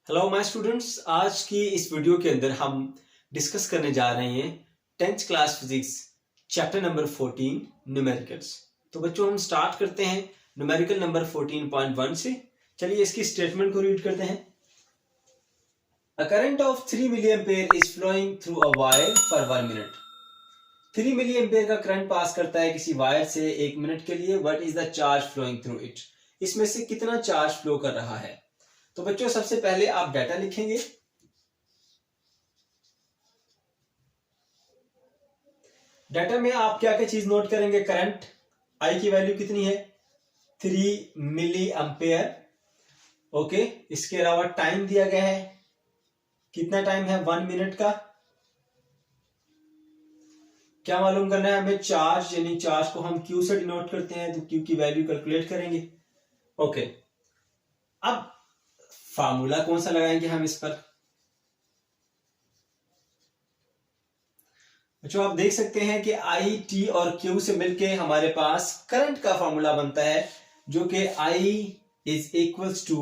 Hello my students, आज की इस वीडियो के अंदर हम डिस्कस करने जा रहे हैं 10th class physics chapter number 14 numericals. तो बच्चों हम स्टार्ट करते हैं न्यूमेरिकल नंबर 14.1 से। चलिए इसकी स्टेटमेंट को रीड करते हैं। A current of 3 milliampere is flowing through a wire for 1 minute. 3 milliampere का करंट पास करता है किसी वायर से 1 मिनट के लिए। What is the charge flowing through it? इसमें से कितना चार्ज फ्लो कर रहा है? तो बच्चों सबसे पहले आप डाटा लिखेंगे। डाटा में आप क्या क्या चीज नोट करेंगे? करंट, आई की वैल्यू कितनी है? 3 मिली एम्पेयर। ओके, इसके अलावा टाइम दिया गया है, कितना टाइम है? 1 मिनट का। क्या मालूम करना है हमें? चार्ज, यानी चार्ज को हम क्यू से डिनोट करते हैं, तो क्यू की वैल्यू कैलकुलेट करेंगे। ओके, अब फार्मूला कौन सा लगाएंगे हम इस पर? बच्चों आप देख सकते हैं कि आई, टी और क्यू से मिलके हमारे पास करंट का फॉर्मूला बनता है, जो कि I is equals to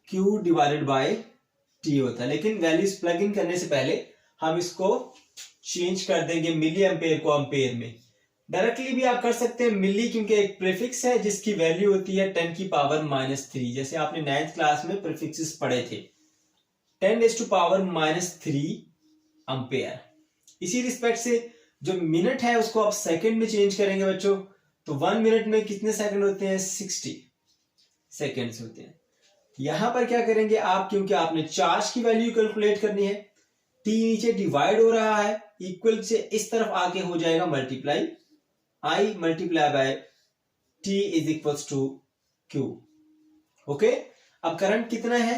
Q divided by T होता है। लेकिन वैल्यूज प्लग इन करने से पहले हम इसको चेंज कर देंगे मिली एम्पेयर को एम्पेयर में। डायरेक्टली भी आप कर सकते हैं मिली, क्योंकि एक प्रीफिक्स है जिसकी वैल्यू होती है 10 की पावर -3। जैसे आपने 9th क्लास में प्रीफिक्सेस पढ़े थे, 10 टू पावर -3 एम्पेयर। इसी रिस्पेक्ट से जो मिनट है उसको आप सेकंड में चेंज करेंगे बच्चों। तो 1 मिनट में कितने सेकंड होते हैं? 60 सेकंड्स होते हैं। यहां पर क्या करेंगे आप, क्योंकि आपने चार्ज की वैल्यू कैलकुलेट करनी है, टी नीचे डिवाइड हो रहा है, इक्वल से इस तरफ आके हो जाएगा multiply, I multiply by T is equals to Q. Okay, अब करंट कितना है?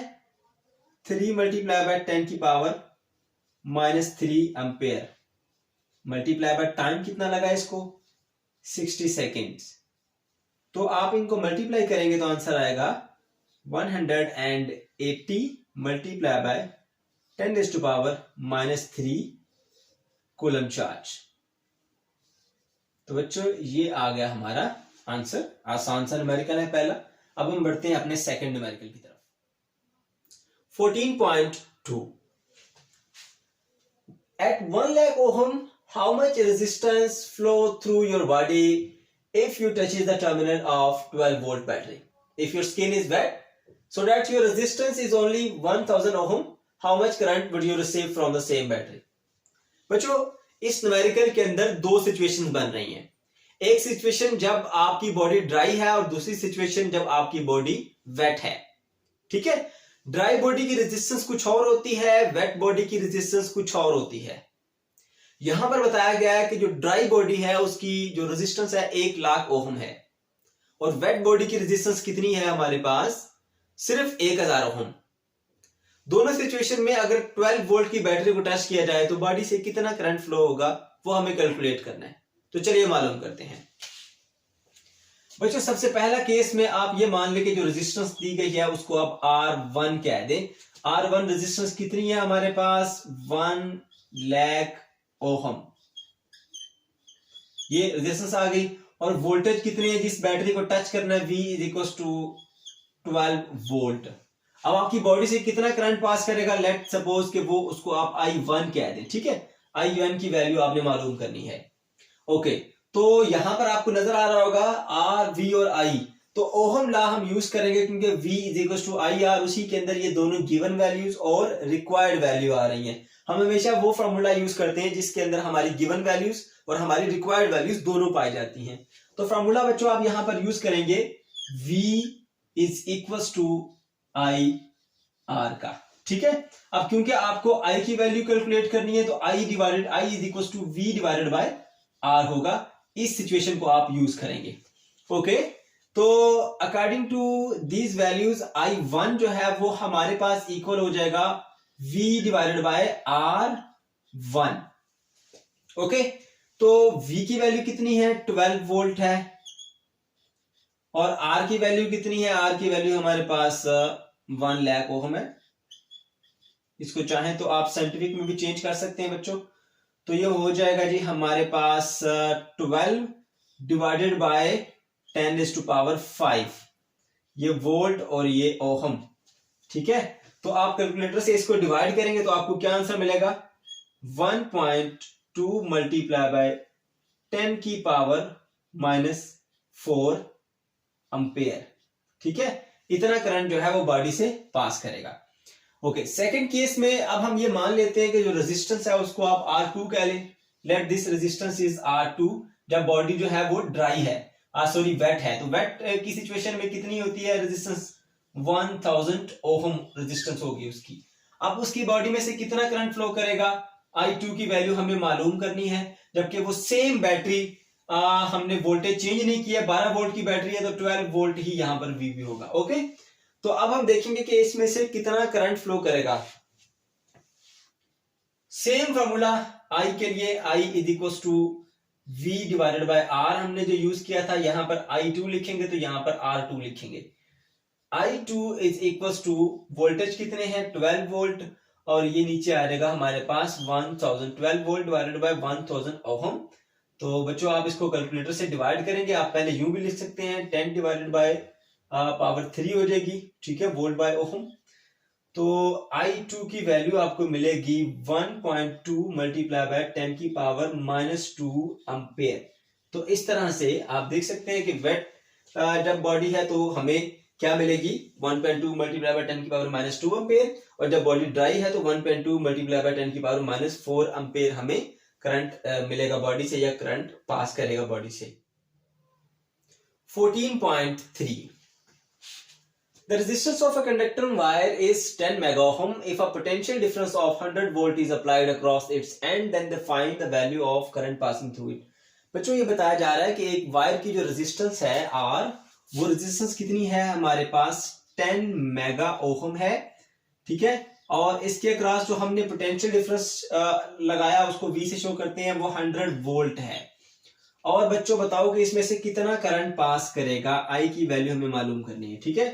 3 मल्टीप्लाई बाय 10 की power -3 ampere, multiply by time कितना लगा इसको? 60 सेकेंड्स। तो आप इनको मल्टीप्लाई करेंगे तो आंसर आएगा 180 multiply by 10 to power -3 coulomb charge. तो बच्चों ये आ गया हमारा आंसर। आसान सा न्यूमेरिकल है पहला। अब हम बढ़ते हैं अपने सेकंड न्यूमेरिकल की तरफ। 14.2 At 1 lakh ohm, how much resistance flow through your body if you touch the terminal of 12 volt battery? If your skin is wet, so that your resistance is only 1000 ohm, how much current would you receive from the same battery? बच्चों इस numerical के अंदर दो situations बन रही हैं। एक situation जब आपकी बॉडी ड्राई है और दूसरी सिचुएशन जब आपकी बॉडी वेट है। ठीक है, ड्राई बॉडी की रेजिस्टेंस कुछ और होती है, वेट बॉडी की रेजिस्टेंस कुछ और होती है। यहां पर बताया गया है कि जो ड्राई बॉडी है उसकी जो रेजिस्टेंस है 1 लाख ओम है, और वेट बॉडी की रेजिस्टेंस कितनी है हमारे पास? सिर्फ 1000 ओम। दोनों सिचुएशन में अगर 12 वोल्ट की बैटरी को टच किया जाए तो बॉडी से कितना करंट फ्लो होगा वो हमें कैलकुलेट करना है। तो चलिए मालूम करते हैं। बच्चों सबसे पहला केस में आप ये मान लें कि जो रेजिस्टेंस दी गई है उसको आप R1 कह दें। R1 रेजिस्टेंस कितनी है हमारे पास? 1 लाख ओम। ये रेजिस्टेंस आ गई। और वोल्टेज कितनी है जिस बैटरी को टच करना है? V is equal to 12 volt. अब आपकी बॉडी से कितना करंट पास करेगा? लेट सपोज कि वो उसको आप I1 कह दें। ठीक है, I1 की वैल्यू आपने मालूम करनी है। ओके, तो यहां पर आपको नजर आ रहा होगा R, V और I। तो ओहम लॉ हम यूज करेंगे क्योंकि V is equal to IR, उसी के अंदर ये दोनों गिवन वैल्यूज और रिक्वायर्ड वैल्यू आ रही हैं। हम हमेशा वो फॉर्मूला यूज करते हैं जिसके अंदर हमारी गिवन वैल्यूज और हमारी रिक्वायर्ड वैल्यूज दोनों पाई जाती हैं। तो फॉर्मूला बच्चों आप यहां पर यूज करेंगे V is equal to IR का। ठीक है, अब क्योंकि आपको I की वैल्यू कैलकुलेट करनी है तो I is equal to V divided by R होगा। इस सिचुएशन को आप यूज करेंगे। ओके, तो according to these values I1 जो है वो हमारे पास इक्वल हो जाएगा V divided bye R1। Okay, तो V की वैल्यू कितनी है? 12 वोल्ट है। और R की वैल्यू कितनी है? R की वैल्यू हमारे पास 1 लाख ओम है। इसको चाहें तो आप साइंटिफिक में भी चेंज कर सकते हैं बच्चों। तो ये हो जाएगा जी हमारे पास 12 डिवाइडेड बाय 10 टू पावर 5, ये वोल्ट और ये ओहम। ठीक है, तो आप कैलकुलेटर से इसको डिवाइड करेंगे तो आपको क्या आंसर मिलेगा, 1.2 मल्टीप्लाई बाय 10 की पावर -4 एम्पेयर। ठीक है, इतना करंट जो है वो बॉडी से पास करेगा। ओके, सेकंड केस में अब हम ये मान लेते हैं कि जो रेजिस्टेंस है उसको आप R2 कह लें। Let this resistance is R2। जब बॉडी जो है वो ड्राई है, सॉरी वेट है, तो वेट की सिचुएशन में कितनी होती है रेजिस्टेंस, 1000 ओहम रेजिस्टेंस होगी उसकी। अब उसकी बॉडी में से कितना करंट फ्लो करेगा, I2 की वैल्यू हमें मालूम करनी है, जबकि वो सेम बैटरी हमने वोल्टेज चेंज नहीं किया, 12 वोल्ट की बैटरी है तो 12 वोल्ट ही यहां पर VB होगा। ओके, तो अब हम देखेंगे कि इसमें से कितना करंट फ्लो करेगा। सेम फॉर्मूला I के लिए, I is equal to V divided by R हमने जो यूज किया था, यहां पर I2 लिखेंगे तो यहां पर R2 लिखेंगे। I2 is equal to voltage कितने हैं, 12 वोल्ट, और ये नीचे आ जाएगा हमारे पास 12 वोल्ट डिवाइडेड बाय 1000 ओहम। तो बच्चों आप इसको कैलकुलेटर से डिवाइड करेंगे, आप पहले यूं भी लिख सकते हैं, 10 डिवाइडेड बाय पावर 3 हो जाएगी, ठीक है, वोल्ट बाय ओहम। तो I2 की वैल्यू आपको मिलेगी 1.2 मल्टीप्लाई बाय 10 की पावर -2 एम्पेयर। तो इस तरह से आप देख सकते हैं कि वेट जब बॉडी है तो हमें क्या मिलेगी, 1.2 मल्टीप्लाई बाय 10 की पावर -2 एम्पेयर, और जब बॉडी ड्राई है तो 1.2 मल्टीप्लाई बाय 10 की पावर -4 एम्पेयर हमें करंट मिलेगा बॉडी से, या करंट पास करेगा बॉडी से। 14.3 The resistance of a conductor wire is 10 megaohm if a potential difference of 100 volt is applied across its end, then they find the value of current passing through it। बच्चों ये बताया जा रहा है कि एक वायर की जो रेजिस्टेंस है R, वो रेजिस्टेंस कितनी है हमारे पास, 10 मेगा ओहम है, ठीक है, और इसके अक्रॉस जो हमने पोटेंशियल डिफरेंस लगाया उसको V से शो करते हैं, वो 100 वोल्ट है। और बच्चों बताओ कि इसमें से कितना करंट पास करेगा, I की वैल्यू हमें मालूम करनी है। ठीक है,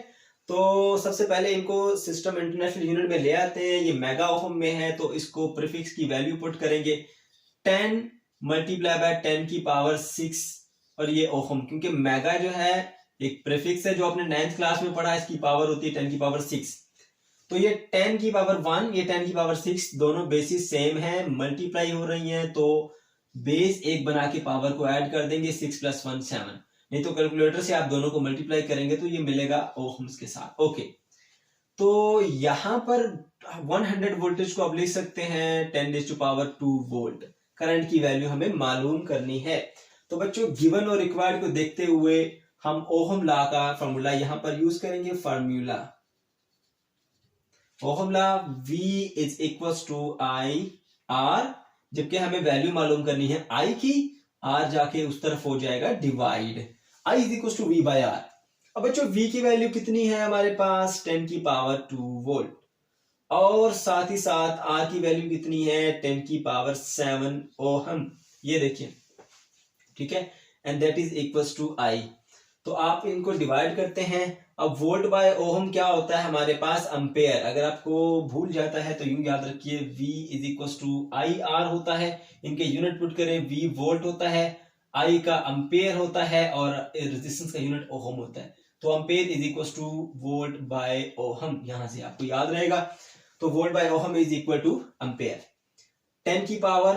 तो सबसे पहले इनको सिस्टम इंटरनेशनल यूनिट में ले आते हैं, ये मेगा ओहम में है तो इसको प्रीफिक्स की वैल्यू पुट करेंगे, 10 मल्टीप्लाई बाय 10 की पावर 6, और ये ओहम, क्योंकि मेगा जो है एक प्रीफिक्स है जो आपने 9th क्लास में पढ़ा, इसकी पावर होती है 10 की पावर 6। तो ये 10 की पावर 1, ये 10 की पावर 6, दोनों बेसिस सेम है, मल्टीप्लाई हो रही हैं, तो बेस 1 बना के पावर को ऐड कर देंगे, 6 + 1 7, नहीं तो कैलकुलेटर से आप दोनों को मल्टीप्लाई करेंगे तो ये मिलेगा ओहम्स के साथ। ओके, तो यहां पर 100 वोल्टेज को आप लिख सकते हैं 10⁻²2 वोल्ट। करंट की वैल्यू हमें मालूम करनी है। तो बच्चों गिवन और रिक्वायर्ड को देखते हुए हम ओहम लॉ का फॉर्मूला यहां पर यूज करेंगे। Formula ohm law V is equal to I R, जबकि हमें वैल्यू मालूम करनी है I की, R जाके उस तरफ हो जाएगा divide, I is equal to V by R। अब बच्चों V की वैल्यू कितनी है हमारे पास, 10 की पावर 2 वोल्ट, और साथ ही साथ R की वैल्यू कितनी है, 10 की पावर 7 ओहम, ये देखिए, ठीक है, and that is equal to I। तो आप इनको डिवाइड करते हैं। अब वोल्ट बाय ओहम क्या होता है हमारे पास, एम्पेयर। अगर आपको भूल जाता है तो यूं याद रखिए, V is equal to IR होता है, इनके यूनिट पुट करें, V वोल्ट होता है, I का एम्पेयर होता है, और रेजिस्टेंस का यूनिट ओहम होता है। तो ampere is equal two volt by ohm, यहां से आपको याद रहेगा। तो volt by ohm is equal to ampere. 10 की पावर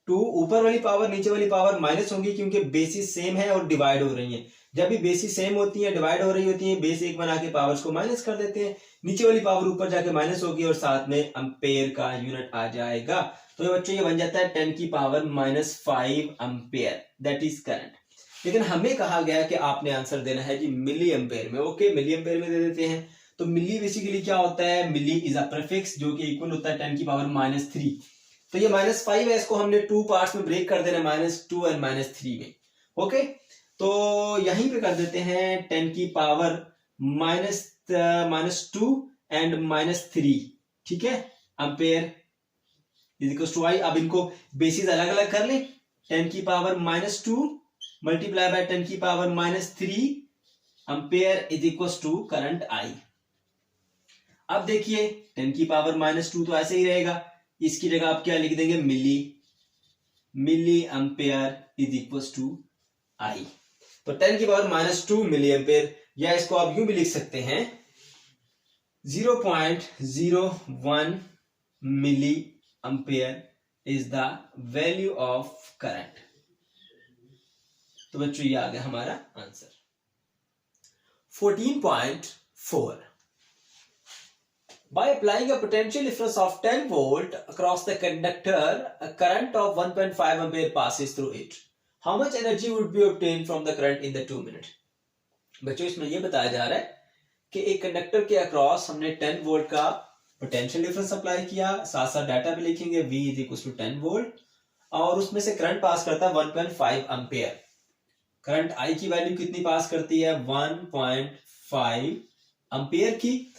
2, ऊपर वाली पावर नीचे वाली पावर माइनस होंगी क्योंकि बेसिस सेम है और डिवाइड हो रही है। जब भी बेसिस सेम होती है, डिवाइड हो रही होती है, बेस 1 बना के पावर्स को माइनस कर देते हैं, नीचे वाली पावर ऊपर जाके माइनस होगी और साथ में एम्पेयर का यूनिट आ जाएगा। तो ये बच्चों ये बन जाता है 10 की power -5 ampere, that is current. लेकिन हमें कहा गया कि आपने आंसर देना है जी मिली एम्पेयर में। ओके, मिली एम्पेयर में दे देते हैं। तो मिली बेसिकली क्या होता है, मिली इज अ प्रीफिक्स जो कि इक्वल होता है 10 की पावर -3। तो ये -5 है, इसको हमने 2 पार्ट्स में ब्रेक कर देना, -2 और -3 में। ओके, तो यहीं पे कर देते हैं 10 की पावर -2 एंड -3, ठीक है, ampere is equal to I। अब इनको बेसिस अलग अलग कर लें, 10 की पावर -2 मल्टीप्लाई बाय 10 की power -3 ampere is equal to current I। अब देखिए 10 की पावर -2 तो ऐसे ही रहेगा, इसकी जगह आप क्या लिख देंगे, milliampere is equal to I। तो 10 की पावर -2 मिली एम्पेयर, या इसको आप यूं भी लिख सकते हैं, 0.01 milliampere is the value of current. तो बच्चों ये आ गया हमारा answer. 14.4 By applying a potential difference of 10 volt across the conductor, a current of 1.5 ampere passes through it. How much energy would be obtained from the current in the 2 minutes? बच्चों इसमें ये बताया जा रहा है कि एक कंडक्टर के अक्रॉस हमने 10 वोल्ट का पोटेंशियल डिफरेंस अप्लाई किया, साथ साथ डाटा भी लिखेंगे V is equal to 10 volt, और उसमें से करंट पास करता है 1.5 एम्पियर। करंट I की वैल्यू कितनी पास करती है? 1.5 एम्पियर की।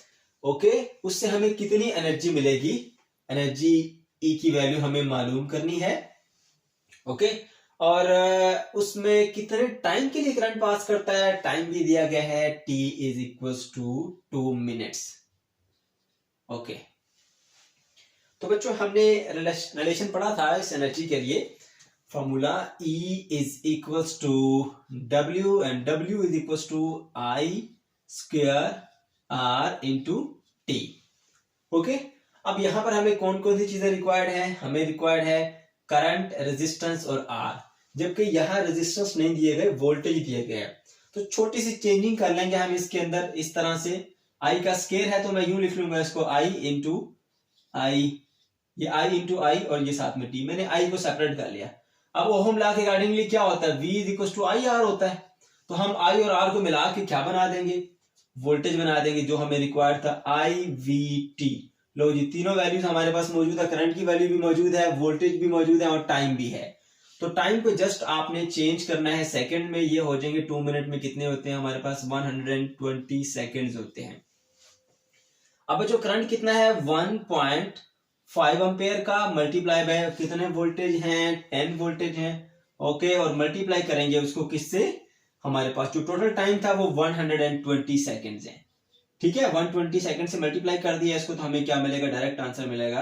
ओके, उससे हमें कितनी एनर्जी मिलेगी? एनर्जी E की वैल्यू हमें मालूम करनी है। ओके, और उसमें कितने टाइम के लिए करंट पास करता है? टाइम भी दिया गया है, T is equal to 2 minutes. Okay, तो बच्चों हमने रिलेशन पढ़ा था इस एनर्जी के लिए, formula E is equal to W and W is equal to I square R into T। Okay, अब यहां पर हमें कौन कौन सी चीजें रिक्वायर्ड है? हमें रिक्वायर्ड है करंट, रेजिस्टेंस और R, जबकि यहां रेजिस्टेंस नहीं दिए गए, वोल्टेज दिए गए हैं। तो छोटी सी चेंजिंग कर लेंगे हम इसके अंदर इस तरह से। I का स्केयर है तो मैं यूं लिख लूंगा इसको I इंटू I, ये I इंटू I और ये साथ में T। मैंने I को सेपरेट कर लिया। अब ओहम लॉ के अकॉर्डिंगली क्या होता है? V is equal to I R होता है। तो हम I और R को मिला के क्या बना देंगे? वोल्टेज बना देंगे, जो हमें रिक्वायर्ड था IVT। लो जी, तीनों वैल्यूज हमारे पास मौजूद है, करंट की वैल्यू भी मौजूद है, वोल्टेज भी मौजूद है और टाइम भी है। तो टाइम को जस्ट आपने चेंज करना है सेकंड में, ये हो जाएंगे 2 मिनट में कितने होते हैं हमारे पास? 120 सेकेंड्स होते हैं। अब जो करंट कितना है? 1.5 एम्पियर का मल्टीप्लाई बाय कितने वोल्टेज हैं? 10 वोल्टेज हैं। ओके, और मल्टीप्लाई करेंगे उसको किससे? हमारे पास जो टोटल टाइम था वो 120 सेकेंड्स है। ठीक है, 120 सेकेंड से मल्टीप्लाई कर दिया इसको, तो हमें क्या मिलेगा? डायरेक्ट आंसर मिलेगा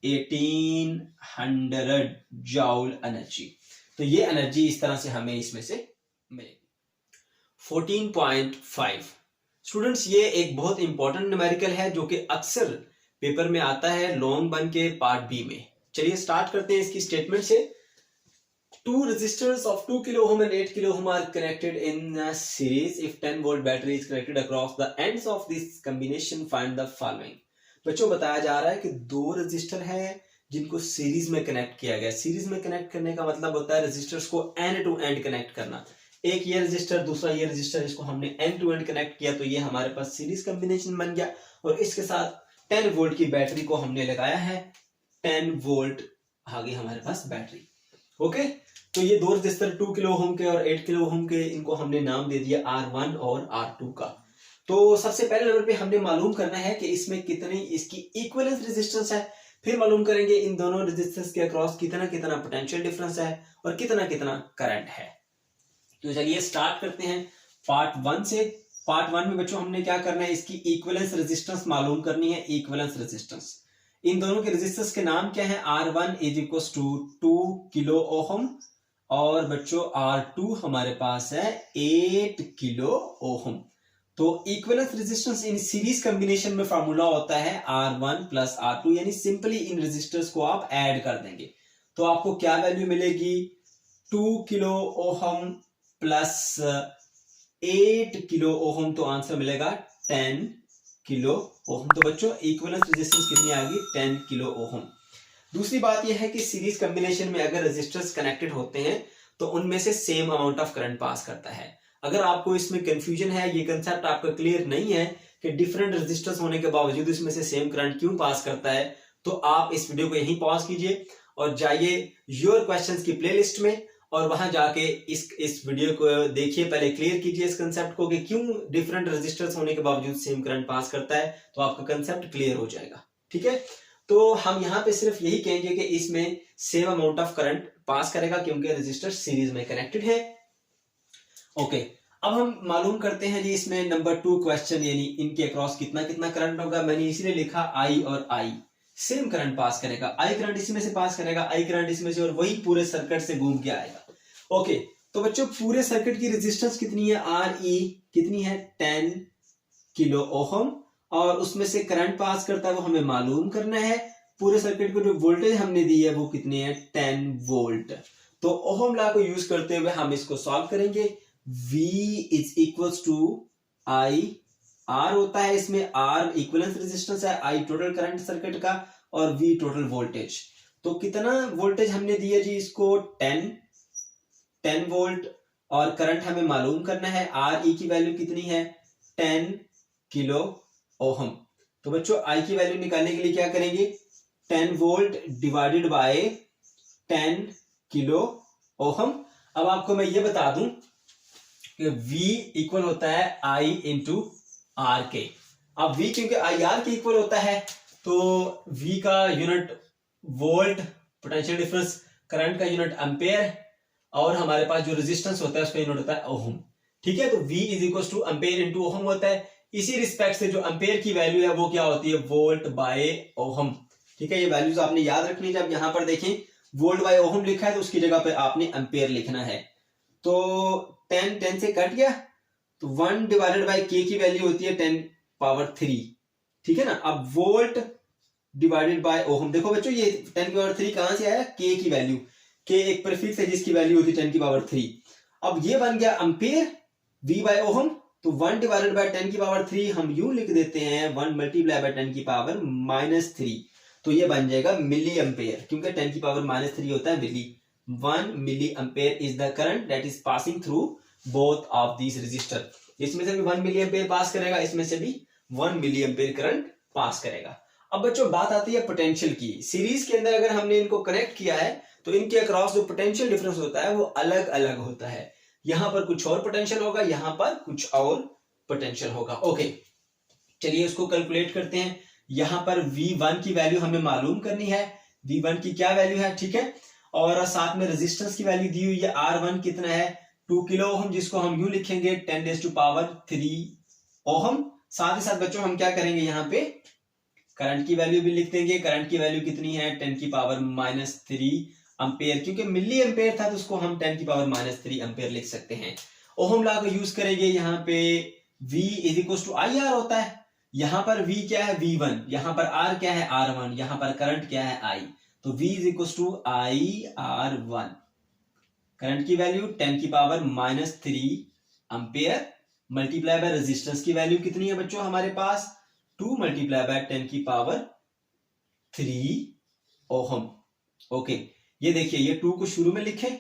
1800 जॉल एनर्जी। तो ये एनर्जी इस तरह से हमें इसमें से मिलेगी। 14.5 स्टूडेंट्स, ये एक बहुत इंपॉर्टेंट न्यूमेरिकल है जो कि अक्सर पेपर में आता है लॉन्ग वन के पार्ट बी में। चलिए स्टार्ट करते हैं इसकी स्टेटमेंट से। Two resistors of 2 kilo ohm and 8 kilo ohm are connected in a series. If 10 volt battery is connected across the ends of this combination, find the following. बच्चों बताया जा रहा है कि दो रजिस्टर हैं जिनको सीरीज में कनेक्ट किया गया। सीरीज में कनेक्ट करने का मतलब होता है रजिस्टर्स को एंड टू एंड कनेक्ट करना। एक ये रजिस्टर, दूसरा ये रजिस्टर, इसको हमने एंड टू एंड कनेक्ट किया, तो ये हमारे पास सीरीज कॉम्बिनेशन बन गया। और इसके साथ 10 वोल्ट की बैटरी को हमने लगाया है। 10 वोल्ट आ गई हमारे पास बैटरी। ओके, तो ये दो रजिस्टर 2 किलो ओम के और 8 किलो ओम के, इनको हमने नाम दे दिया R1 और R2 का। तो सबसे पहले नंबर पे हमने मालूम करना है कि इसमें कितनी इसकी इक्विवेलेंस रेजिस्टेंस है। फिर मालूम करेंगे इन दोनों रेजिस्टेंस के अक्रॉस कितना कितना पोटेंशियल डिफरेंस है और कितना कितना करंट है। तो चलिए स्टार्ट करते हैं पार्ट 1 से। पार्ट 1 में बच्चों हमने क्या करना है? इसकी इक्विवेलेंस रेजिस्टेंस मालूम करनी है। इक्विवेलेंस रेजिस्टेंस, इन दोनों के रेजिस्टेंस के नाम क्या है? R1 is equal to 2 kilo ohm और बच्चों R2 हमारे पास है 8 किलो ओम। तो equivalence resistance in series combination में फार्मूला होता है R1 प्लस R2, यानी सिंपली इन रेजिस्टर्स को आप ऐड कर देंगे तो आपको क्या वैल्यू मिलेगी? 2 kilo ohm plus 8 kilo ohm, तो आंसर मिलेगा 10 किलो ओम। तो बच्चों इक्विवेलेंस रेजिस्टेंस कितनी आ गई? 10 किलो ओम। दूसरी बात यह है कि सीरीज कॉम्बिनेशन में अगर रेजिस्टर्स कनेक्टेड होते हैं तो उनमें से same amount of current pass करता है। अगर आपको इसमें कंफ्यूजन है, ये कंसेप्ट आपका क्लियर नहीं है कि डिफरेंट रेजिस्टर्स होने के बावजूद इसमें से सेम करंट क्यों पास करता है, तो आप इस वीडियो को यहीं पॉज कीजिए और जाइए योर क्वेश्चंस की प्लेलिस्ट में और वहां जाके इस वीडियो को देखिए। पहले क्लियर कीजिए इस कंसेप्ट को कि क्यों डिफरेंट रेजिस्टर्स होने के बावजूद सेम करंट पास करता है, तो आपका कंसेप्ट क्लियर हो जाएगा। ठीक है, तो हम यहाँ पे सिर्फ यही कहेंगे कि इसमें same amount of current pass करेगा क्योंकि रेजिस्टर सीरीज में कनेक्टेड है। ओके, अब हम मालूम करते हैं जी इसमें नंबर 2 क्वेश्चन, यानी इनके अक्रॉस कितना कितना करंट होगा। मैंने इसलिए लिखा I और I सेम करंट पास करेगा। I करंट इसमें से पास करेगा, I करंट इसमें से, और वही पूरे सर्किट से घूम के आएगा। ओके, तो बच्चों पूरे सर्किट की रेजिस्टेंस कितनी है? RE कितनी है? 10 किलो ओम और उसमें से करंट पास करता है वो हमें मालूम करना है। पूरे सर्किट को जो वोल्टेज हमने दी है वो कितनी है 10 वोल्ट। तो ओहम लॉ को यूज करते हुए हम इसको सॉल्व करेंगे। V is equals to I, R होता है इसमें, R इक्विवेलेंस रेजिस्टेंस है, I टोटल करंट सर्किट का और V टोटल वोल्टेज। तो कितना वोल्टेज हमने दिया जी इसको 10 वोल्ट और करंट हमें मालूम करना है। R E की वैल्यू कितनी है 10 किलो ओहम। तो बच्चों I की वैल्यू निकालने के लिए क्या करेंगे 10 volt divided by 10 kilo ohm. अब आपको मैं ये बता दूं कि V इक्वल होता है I इंटू आर के। अब V क्योंकि आई आर के इक्वल होता है तो V का unit volt, potential difference current का यूनिट एम्पेयर और हमारे पास जो रेजिस्टेंस होता है उसका यूनिट होता है ओहम। ठीक है, तो V is equal to ampere into ohm होता है। इसी रिस्पेक्ट से जो एम्पेयर की वैल्यू है वो क्या होती है वोल्ट बाय ओहम। ठीक है, ये वैल्यूज आपने याद रखनी है। जब यहां पर देखें वोल्ट बाय ओहम लिखा है तो उसकी जगह पे आपने एम्पेयर लिखना है। तो 10 से कट गया तो 1 डिवाइडेड बाय के की वैल्यू होती है 10 पावर 3। ठीक है ना। अब वोल्ट डिवाइडेड बाय ओहम, देखो बच्चों ये 10 की पावर 3 कहां से आया के की वैल्यू, के एक प्रीफिक्स है जिसकी वैल्यू होती है 10 की पावर 3। अब ये बन गया एम्पेयर V बाय ओहम। तो 1 डिवाइडेड बाय 10 की पावर 3 हम यूं लिख देते हैं 1 मल्टीप्लाई बाय 10 की पावर -3। तो ये बन जाएगा मिली एम्पेयर, क्योंकि 10 की पावर -3 होता है milli. 1 milliampere is the current that is passing through both of these resistor. इसमें से भी 1 मिली एम्पेयर पास करेगा, इसमें से भी 1 मिली एम्पेयर करंट पास करेगा। अब बच्चों बात आती है पोटेंशियल की। सीरीज के अंदर अगर हमने इनको कनेक्ट किया है तो इनके अक्रॉस जो पोटेंशियल डिफरेंस होता है वो अलग अलग होता है। यहां पर कुछ और पोटेंशियल होगा, यहां पर कुछ और पोटेंशियल होगा। ओके, चलिए उसको कैलकुलेट करते हैं। यहां पर V1 की वैल्यू हमें मालूम करनी है। V1 की क्या वैल्यू है, ठीक है, और साथ में रेजिस्टेंस की वैल्यू दी हुई है। R1 कितना है 2 किलो ओहम, जिसको हम यूं लिखेंगे 10⁻³ ओहम। साथ ही साथ बच्चों हम क्या करेंगे यहाँ पे करंट की वैल्यू भी लिख देंगे। करंट की वैल्यू कितनी है 10⁻³ एम्पेयर, क्योंकि मिली एम्पेयर था तो उसको हम 10⁻³ एम्पेयर लिख सकते हैं। ओहम लॉ को यूज करेंगे। यहाँ पे V is equal to I R होता है। यहां पर V क्या है V1, यहां पर R क्या है R1, यहां पर करंट क्या है I। तो V is equal to IR1। Current की value 10⁻³ ampere multiply by resistance की वैल्यू कितनी है बच्चों हमारे पास 2 मल्टीप्लाई बाय 10⁻³ ओहम। ओके, ये देखिए ये 2 को शुरू में लिखे,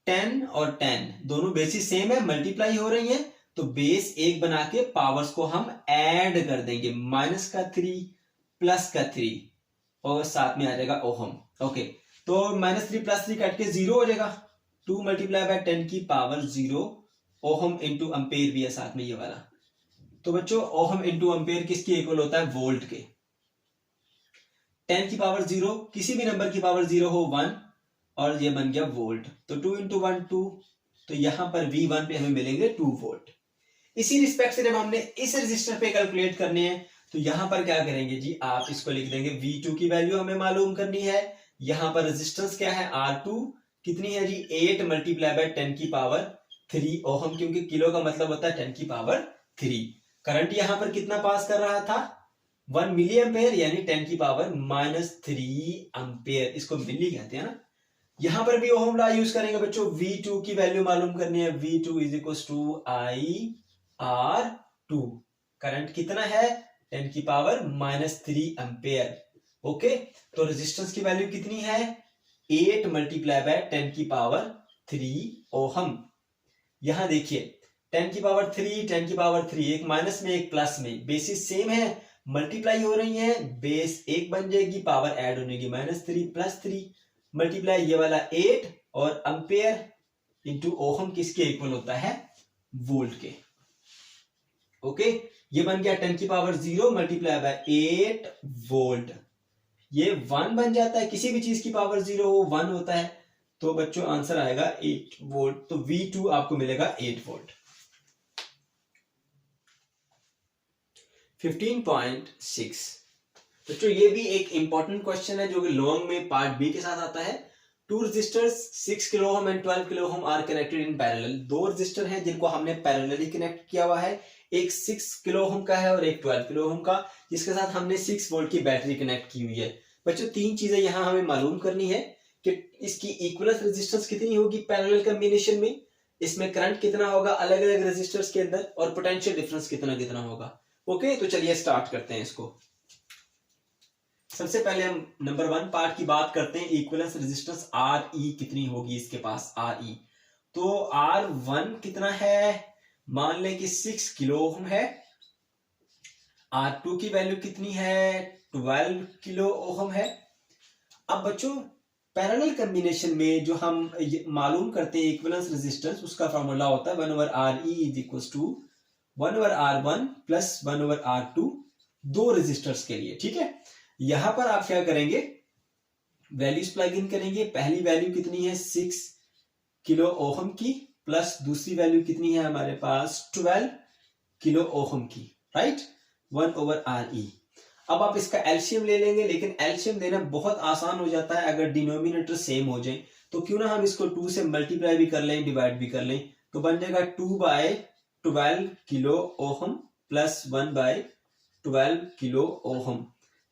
10 और 10 दोनों बेसिस सेम है, मल्टीप्लाई हो रही है, तो बेस 1 बना के पावर्स को हम ऐड कर देंगे, -3 +3 और साथ में आ जाएगा ओहम। ओके, तो -3 + 3 कट के 0 हो जाएगा। 2 multiply bye 10⁻0 ohm into ampere भी है साथ में ये वाला। तो बच्चों ओहम इंटू एम्पेयर किसके इक्वल होता है वोल्ट के। 10⁻0 किसी भी नंबर की पावर 0 हो 1 और ये बन गया वोल्ट। तो 2 × 1 2, तो यहां पर V1 पे हमें मिलेंगे 2 वोल्ट। इसी रिस्पेक्ट से जब हमने इस रेजिस्टर पे कैलकुलेट करने हैं तो यहां पर क्या करेंगे जी आप इसको लिख देंगे V2 की वैल्यू हमें मालूम करनी है। यहां पर रेजिस्टेंस क्या है R2 कितनी है जी 8 मल्टीप्लाई बाय 10⁻³ ओहम, क्योंकि किलो का मतलब होता है 10⁻3। करंट यहां पर कितना पास कर रहा था 1 मिली एम्पेयर यानी 10⁻³ एम्पेयर, इसको मिली कहते हैं ना। यहां पर भी ओहम लॉ यूज करेंगे बच्चों। V2 की वैल्यू मालूम करनी है। V2 is equal to IR2। Current कितना है 10⁻³ एम्पेयर। ओके, तो रेजिस्टेंस की वैल्यू कितनी है 8 मल्टीप्लाई बाय 10⁻³ ओहम। यहां देखिए 10⁻³ 10⁻³ एक माइनस में एक प्लस में, बेसिस सेम है, मल्टीप्लाई हो रही है, बेस 1 बन जाएगी, पावर ऐड होने की -3 + 3 मल्टीप्लाई ये वाला 8 और एम्पेयर इंटू ओहम किसके इक्वल होता है वोल्ट के। ओके, ये बन गया 10⁻0 मल्टीप्लाई बाय 8 वोल्ट। ये 1 बन जाता है, किसी भी चीज की पावर 0 हो 1 होता है, तो बच्चों आंसर आएगा 8 वोल्ट। तो V2 आपको मिलेगा 8 वोल्ट। 15.6 बच्चों ये भी एक इंपॉर्टेंट क्वेश्चन है जो कि लॉन्ग में पार्ट बी के साथ आता है। Two resistors 6 kilo ohm and 12 kilo ohm are connected in parallel. दो रेजिस्टर हैं जिनको हमने पैरेलली कनेक्ट किया हुआ है, एक 6 किलो ओम का है और एक 12 किलो ओम का, जिसके साथ हमने 6 वोल्ट की बैटरी कनेक्ट की हुई है। बच्चों तीन चीजें यहाँ हमें मालूम करनी है कि इसकी इक्विवेलेंस रेजिस्टेंस कितनी होगी पैरेलल कॉम्बिनेशन में, इसमें करंट कितना होगा अलग अलग रेजिस्टर्स के अंदर, और पोटेंशियल डिफरेंस कितना कितना होगा। ओके, तो चलिए स्टार्ट करते हैं इसको। सबसे पहले हम नंबर 1 पार्ट की बात करते हैं, इक्विवेलेंस रेजिस्टेंस आर ई कितनी होगी इसके पास, आर ई। तो R1 कितना है, मान लें कि 6 किलो ओम है। R2 की वैल्यू कितनी है, 12 किलो ओम है। अब बच्चों पैरेलल कॉम्बिनेशन में जो हम मालूम करते हैं इक्विवेलेंस रेजिस्टेंस, उसका फॉर्मूला होता है 1/RE is equal to 1/R1 plus 1/R2, दो रेजिस्टर्स के लिए। ठीक है, यहां पर आप क्या करेंगे, वैल्यूज प्लग इन करेंगे। पहली वैल्यू कितनी है 6 किलो ओम की, प्लस दूसरी वैल्यू कितनी है हमारे पास 12 किलो ओम की, राइट, 1/RE। अब आप इसका एलसीएम ले लेंगे, लेकिन एलसीएम देना बहुत आसान हो जाता है अगर डिनोमिनेटर सेम हो जाए। तो क्यों ना हम इसको 2 से मल्टीप्लाई भी कर लें, डिवाइड भी कर लें, तो बन जाएगा 2/12 kilo ohm plus 1/12 kilo ohm.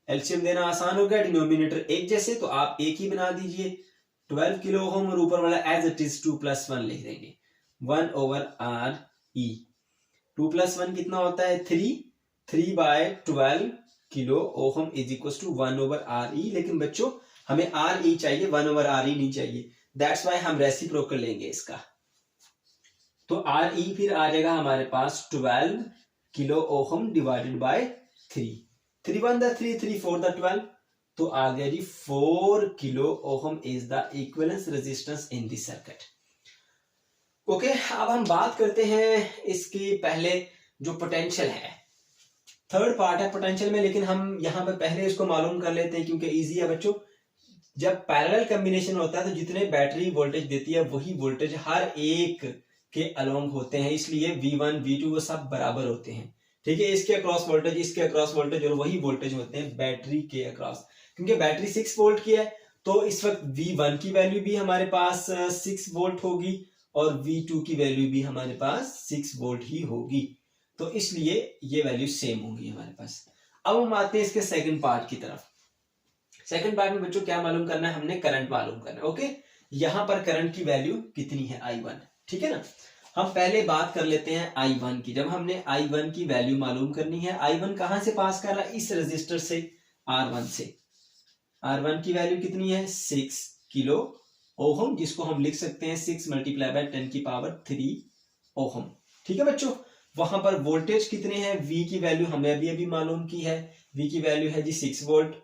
LCM देना आसान हो गया, डिनोमिनेटर एक जैसे, तो आप एक ही बना दीजिए 12 किलो ओम, और ऊपर वाला एज इट इज 2 + 1 लिख देंगे 1/RE। 2 + 1 कितना होता है 3, 3/12 kilo ohm is equal to 1/RE। लेकिन बच्चों हमें RE चाहिए, 1/RE नहीं चाहिए, दैट्स वाई हम रेसिप्रोकल लेंगे इसका। तो RE फिर आ जाएगा हमारे पास 12 kilo Om divided by 3, 3 1 the 3, 3 4 the 12, तो आ गया जी 4 kilo ohm is the equivalence resistance in this circuit. Okay, अब हम बात करते हैं इसकी पहले जो पोटेंशियल है, थर्ड पार्ट है पोटेंशियल में, लेकिन हम यहाँ पे पहले इसको मालूम कर लेते हैं क्योंकि इजी है बच्चों। जब पैरेलल कॉम्बिनेशन होता है तो जितने बैटरी वोल्टेज देती है वही वोल्टेज हर एक के अलोंग होते हैं, इसलिए V1 V2 वो सब बराबर होते हैं। ठीक है, इसके अक्रॉस वोल्टेज, इसके अक्रॉस वोल्टेज, और वही वोल्टेज होते हैं बैटरी के अक्रॉस। क्योंकि बैटरी 6 वोल्ट की है तो इस वक्त V1 की वैल्यू भी हमारे पास 6 वोल्ट होगी और V2 की वैल्यू भी हमारे पास 6 वोल्ट ही होगी, तो इसलिए ये वैल्यू सेम होगी हमारे पास। अब हम आते हैं इसके सेकंड पार्ट की तरफ। सेकंड पार्ट में बच्चों क्या मालूम करना है, हमने करंट मालूम करना है। ओके, यहां पर करंट की वैल्यू कितनी है I1, ठीक है ना। हम पहले बात कर लेते हैं I1 की। जब हमने I1 की वैल्यू मालूम करनी है, I1 कहां से पास कर रहा है, इस रजिस्टर से R1 से। R1 की वैल्यू कितनी है 6 किलो ओम, जिसको हम लिख सकते हैं 6 × 10⁻³ ओम। ठीक है बच्चों, वहां पर वोल्टेज कितने हैं, V की वैल्यू हमें अभी मालूम की है, V की वैल्यू है जी 6 वोल्ट,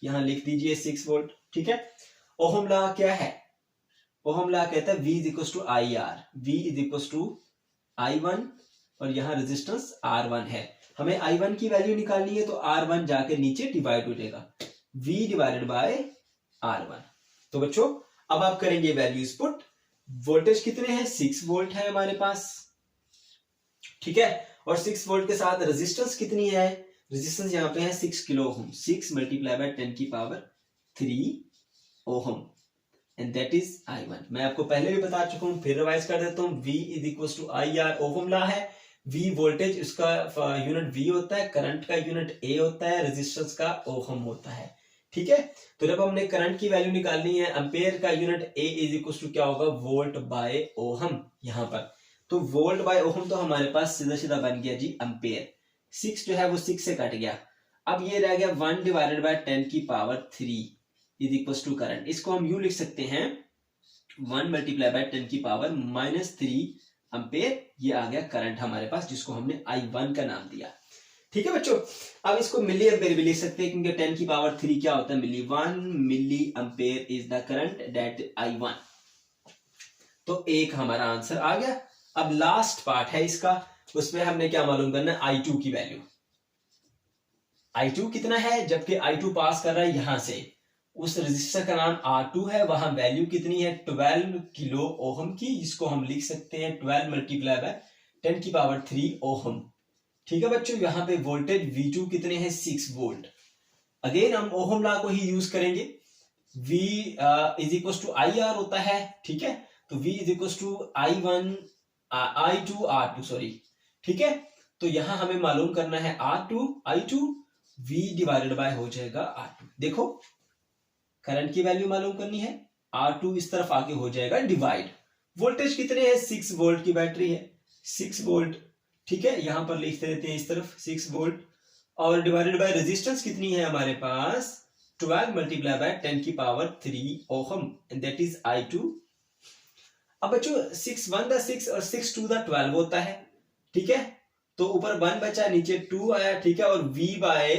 यहां लिख दीजिए 6 वोल्ट। ठीक है, ओहम लॉ क्या है, ओहम लॉ कहता है V = IR, V = I1, और यहां रेजिस्टेंस R1 है। हमें I1 की वैल्यू निकालनी है तो R1 जाके नीचे डिवाइड हो जाएगा, V / R1। तो बच्चों अब आप करेंगे वैल्यूज पुट, वोल्टेज कितने हैं 6 वोल्ट है हमारे पास, ठीक है, और 6 वोल्ट के साथ रेजिस्टेंस कितनी है, रेजिस्टेंस यहाँ पे है 6 kilo ohm, 6 × 10⁻³ ohm, and that is I1। मैं आपको पहले भी बता चुका हूं, फिर रिवाइज कर देता हूं। V = IR, ओहम लॉ है। V वोल्टेज, उसका यूनिट V होता है, करंट का यूनिट A होता है, रेजिस्टेंस का ओहम होता है। ठीक है, तो जब हमने करंट की वैल्यू निकालनी है, एम्पेयर का यूनिट A = क्या होगा, वोल्ट बाय ओहम यहाँ पर। तो वोल्ट बाय ओहम तो हमारे पास सीधा सीधा बन गया जी एम्पेयर, 6 जो है वो 6 से कट गया। अब ये रह गया 1 / 10⁻³ = करंट। इसको हम यूं लिख सकते हैं 1 × 10⁻³ एम्पेयर, ये आ गया करंट हमारे पास, जिसको हमने I1 का नाम दिया। ठीक है बच्चों, अब इसको मिली एम्पेयर भी लिख सकते हैं क्योंकि 10⁻³ क्या होता है milli, 1 milliampere is the current that I1। तो एक हमारा आंसर आ गया। अब लास्ट पार्ट है इसका, उसमें हमने क्या मालूम करना है, I2 की वैल्यू। I2 कितना है, जबकि I2 पास कर रहा है यहां से, उस रजिस्टर का नाम R2 है, वहां वैल्यू कितनी है 12 किलो ओम की, जिसको हम लिख सकते हैं 12 × 10⁻³ ओम। ठीक है बच्चों, यहाँ पे वोल्टेज V2 कितने हैं 6 वोल्ट। अगेन हम ओहम लॉ को ही यूज करेंगे, V is equal to I R होता है, ठीक है। तो V is equal to I2 R2 sorry, ठीक है। तो यहां हमें मालूम करना है I2 V डिवाइडेड बाय हो जाएगा R2। देखो करंट की वैल्यू मालूम करनी है, R2 इस तरफ आके हो जाएगा डिवाइड। वोल्टेज कितने हैं, 6 वोल्ट की बैटरी है, 6 वोल्ट, ठीक है। यहां पर लिख देते हैं इस तरफ 6 वोल्ट, और डिवाइडेड बाय रेजिस्टेंस कितनी है हमारे पास, 12 मल्टीप्लाई बाय 10 की power 3 ohm, and that is I2। अब बच्चों 6 1 द 6 और 6 2 द 12 होता है, ठीक है। तो ऊपर 1 बचा, नीचे 2 आया, ठीक है। और V बाय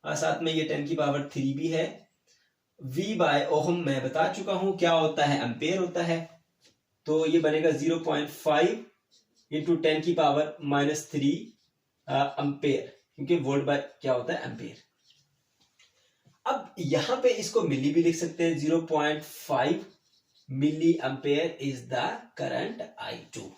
साथ में ये 10 की पावर 3 भी है। V बाय ओहम मैं बता चुका हूं क्या होता है, एम्पेयर होता है। तो ये बनेगा 0.5 इंटू 10 की पावर -3 एम्पेयर, क्योंकि वोल्ट बाय क्या होता है, एम्पेयर। अब यहां पे इसको मिली भी लिख सकते हैं, 0.5 milliampere is the current I2।